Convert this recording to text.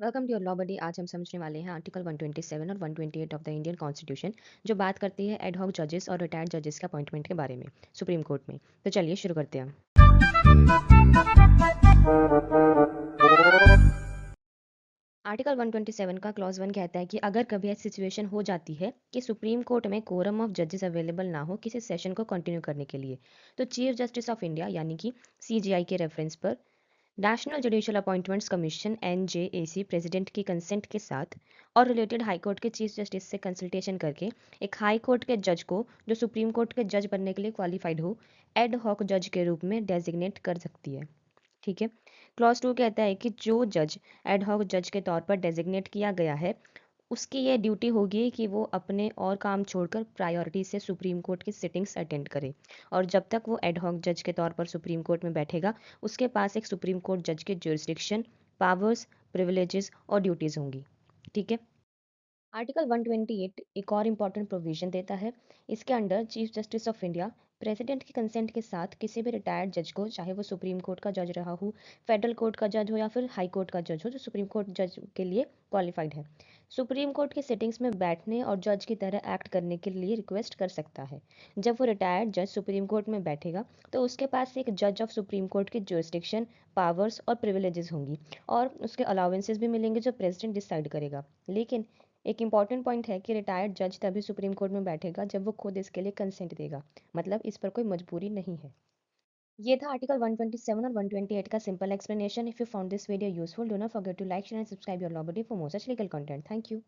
Welcome to your law बडी। आज हम समझने वाले हैं आर्टिकल 127 और 128 ऑफ द इंडियन कॉन्स्टिट्यूशन, जो बात करती है एड हॉक जजेस और रिटायर्ड जजेस के अपॉइंटमेंट के बारे में सुप्रीम कोर्ट में। तो चलिए शुरू करते हैं। आर्टिकल 127 का क्लॉज 1 कहता है कि अगर कभी ऐसी सिचुएशन हो जाती है कि सुप्रीम कोर्ट में कोरम ऑफ जजेस अवेलेबल ना हो किसी सेशन को कंटिन्यू करने के लिए, तो चीफ जस्टिस ऑफ इंडिया यानी कि सीजीआई के रेफरेंस पर national judicial appointments commission NJAC president की कंसेंट के साथ और रिलेटेड हाई कोर्ट के चीफ जस्टिस से कंसल्टेशन करके एक हाई कोर्ट के जज को जो सुप्रीम कोर्ट के जज बनने के लिए क्वालिफाइड हो, एड हॉक जज के रूप में डेजिग्नेट कर सकती है। ठीक है। क्लॉज 2 कहता है कि जो जज एड हॉक जज के तौर पर डेजिग्नेट किया गया है, उसकी यह ड्यूटी होगी कि वो अपने और काम छोड़कर प्रायोरिटी से सुप्रीम कोर्ट की सिटिंग्स अटेंड करे, और जब तक वो एड हॉक जज के तौर पर सुप्रीम कोर्ट में बैठेगा, उसके पास एक सुप्रीम कोर्ट जज के ज्यूरिसडिक्शन, पावर्स, प्रिविलेजेस और ड्यूटीज होंगी। ठीक है। आर्टिकल 128 एक और इम्पॉर्टेंट प्रोविजन देता है। इसके under chief justice of India president की कंसेंट के साथ किसी भी रिटायर्ड जज को, चाहे वो सुप्रीम कोर्ट का जज रहा हो, फेडरल कोर्ट का जज हो या फिर हाई कोर्ट का जज हो जो सुप्रीम कोर्ट जज के लिए क्वालिफाइड है, सुप्रीम कोर्ट की सिटिंग्स में बैठने और जज की तरह एक्ट करने के लिए रिक्वेस्ट कर सकता है। जब वो रिटायर्ड जज सुप्रीम कोर्ट में बैठेगा, तो उसके पास एक जज ऑफ सुप्रीम कोर्ट की ज्यूरिसडिक्शन, पावर्स और प्रिविलेजेस होंगी, और उसके अलाउंसेस भी मिलेंगे जो प्रेसिडेंट डिसाइड करेगा। लेकिन एक इम्पॉर्टेंट पॉइंट है कि रिटायर्ड जज तभी सुप्रीम कोर्ट में बैठेगा जब वो खुद इसके लिए कंसेंट देगा, मतलब इस पर कोई मजबूरी नहीं है। ये था आर्टिकल 127 और 128 का simple explanation. If you found this video useful, do not forget to like, share and subscribe your law buddy for more such legal content. Thank you.